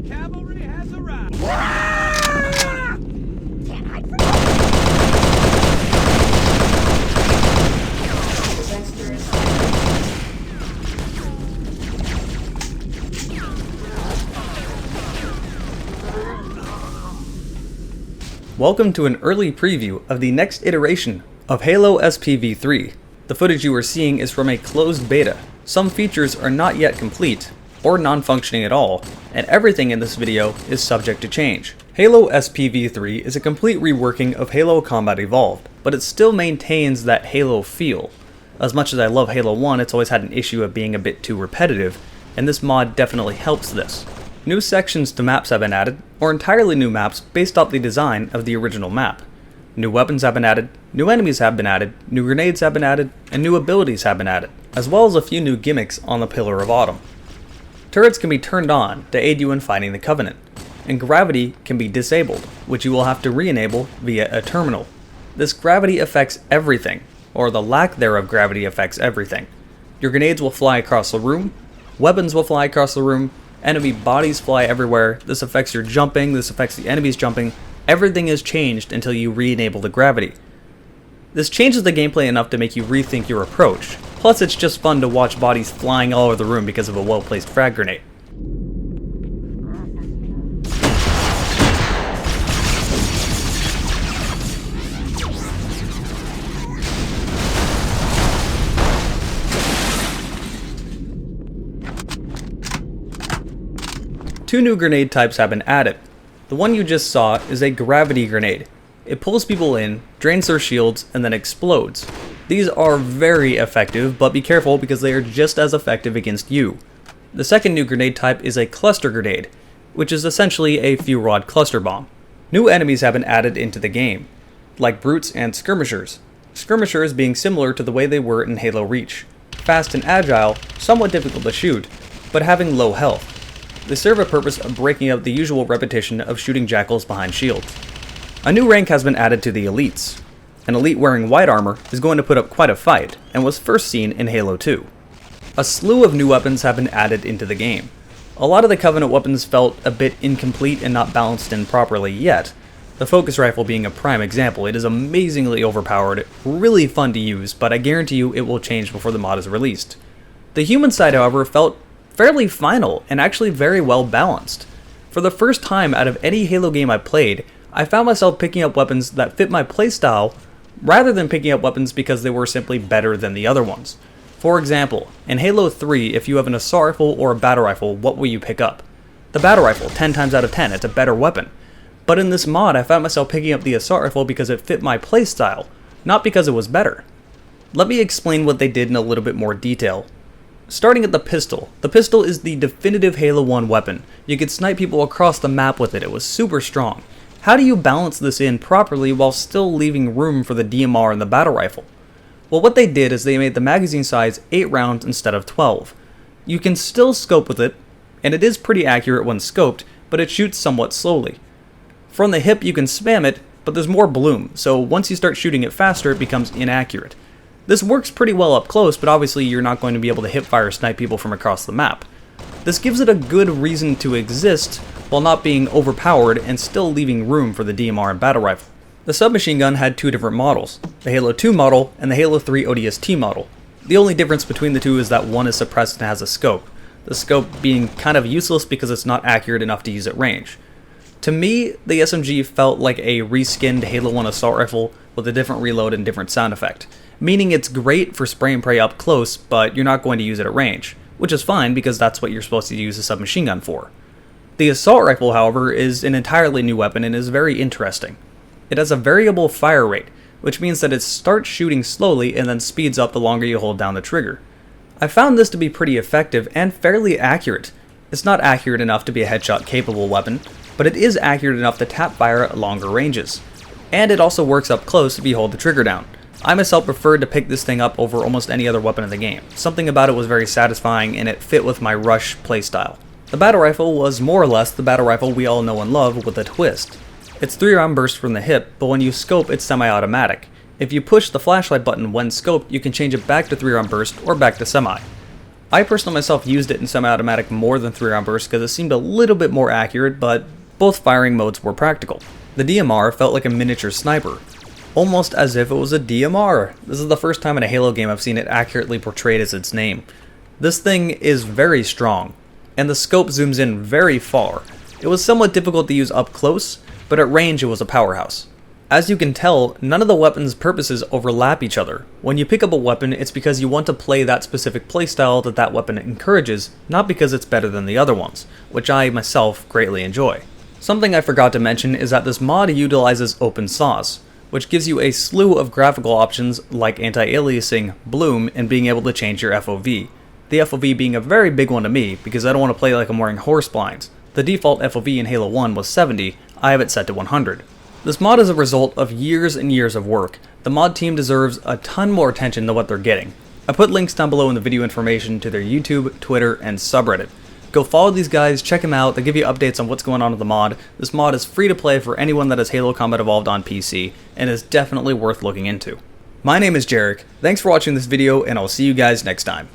cavalry has arrived. Can't hide from Welcome to an early preview of the next iteration of Halo SPV3. The footage you are seeing is from a closed beta. Some features are not yet complete, or non-functioning at all, and everything in this video is subject to change. Halo SPV3 is a complete reworking of Halo Combat Evolved, but it still maintains that Halo feel. As much as I love Halo 1, it's always had an issue of being a bit too repetitive, and this mod definitely helps this. New sections to maps have been added, or entirely new maps based off the design of the original map. New weapons have been added, new enemies have been added, new grenades have been added, and new abilities have been added, as well as a few new gimmicks on the Pillar of Autumn. Turrets can be turned on to aid you in fighting the Covenant, and gravity can be disabled, which you will have to re-enable via a terminal. This gravity affects everything, or the lack thereof gravity affects everything. Your grenades will fly across the room, weapons will fly across the room, enemy bodies fly everywhere, this affects your jumping, this affects the enemies jumping, everything is changed until you re-enable the gravity. This changes the gameplay enough to make you rethink your approach, plus it's just fun to watch bodies flying all over the room because of a well-placed frag grenade. Two new grenade types have been added. The one you just saw is a gravity grenade. It pulls people in, drains their shields, and then explodes. These are very effective, but be careful because they are just as effective against you. The second new grenade type is a cluster grenade, which is essentially a few rod cluster bomb. New enemies have been added into the game, like brutes and skirmishers. Skirmishers being similar to the way they were in Halo Reach. Fast and agile, somewhat difficult to shoot, but having low health. They serve a purpose of breaking up the usual repetition of shooting jackals behind shields. A new rank has been added to the elites. An elite wearing white armor is going to put up quite a fight, and was first seen in Halo 2. A slew of new weapons have been added into the game. A lot of the Covenant weapons felt a bit incomplete and not balanced in properly yet, the focus rifle being a prime example. It is amazingly overpowered, really fun to use, but I guarantee you it will change before the mod is released. The human side, however, felt fairly final and actually very well balanced. For the first time out of any Halo game I played, I found myself picking up weapons that fit my playstyle rather than picking up weapons because they were simply better than the other ones. For example, in Halo 3, if you have an assault rifle or a battle rifle, what will you pick up? The battle rifle, 10 times out of 10, it's a better weapon. But in this mod, I found myself picking up the assault rifle because it fit my playstyle, not because it was better. Let me explain what they did in a little bit more detail. Starting at the pistol. The pistol is the definitive Halo 1 weapon. You could snipe people across the map with it. It was super strong. How do you balance this in properly while still leaving room for the DMR and the battle rifle? Well, what they did is they made the magazine size 8 rounds instead of 12. You can still scope with it, and it is pretty accurate when scoped, but it shoots somewhat slowly. From the hip you can spam it, but there's more bloom, so once you start shooting it faster it becomes inaccurate. This works pretty well up close, but obviously you're not going to be able to hipfire snipe people from across the map. This gives it a good reason to exist, while not being overpowered and still leaving room for the DMR and battle rifle. The submachine gun had two different models, the Halo 2 model and the Halo 3 ODST model. The only difference between the two is that one is suppressed and has a scope, the scope being kind of useless because it's not accurate enough to use at range. To me, the SMG felt like a reskinned Halo 1 assault rifle with a different reload and different sound effect. Meaning it's great for spray and pray up close, but you're not going to use it at range, which is fine because that's what you're supposed to use a submachine gun for. The assault rifle, however, is an entirely new weapon and is very interesting. It has a variable fire rate, which means that it starts shooting slowly and then speeds up the longer you hold down the trigger. I found this to be pretty effective and fairly accurate. It's not accurate enough to be a headshot capable weapon, but it is accurate enough to tap fire at longer ranges. And it also works up close if you hold the trigger down. I myself preferred to pick this thing up over almost any other weapon in the game. Something about it was very satisfying and it fit with my rush playstyle. The battle rifle was more or less the battle rifle we all know and love with a twist. It's 3-round burst from the hip, but when you scope it's semi-automatic. If you push the flashlight button when scoped, you can change it back to 3-round burst or back to semi. I personally myself used it in semi-automatic more than 3-round bursts because it seemed a little bit more accurate, but both firing modes were practical. The DMR felt like a miniature sniper, almost as if it was a DMR. This is the first time in a Halo game I've seen it accurately portrayed as its name. This thing is very strong, and the scope zooms in very far. It was somewhat difficult to use up close, but at range it was a powerhouse. As you can tell, none of the weapons' purposes overlap each other. When you pick up a weapon, it's because you want to play that specific playstyle that that weapon encourages, not because it's better than the other ones, which I myself greatly enjoy. Something I forgot to mention is that this mod utilizes open source, which gives you a slew of graphical options like anti-aliasing, bloom, and being able to change your FOV. The FOV being a very big one to me, because I don't want to play like I'm wearing horse blinds. The default FOV in Halo 1 was 70, I have it set to 100. This mod is a result of years and years of work. The mod team deserves a ton more attention than what they're getting. I put links down below in the video information to their YouTube, Twitter, and subreddit. Go follow these guys, check them out, they give you updates on what's going on with the mod. This mod is free to play for anyone that has Halo Combat Evolved on PC, and is definitely worth looking into. My name is Jarek, thanks for watching this video, and I'll see you guys next time.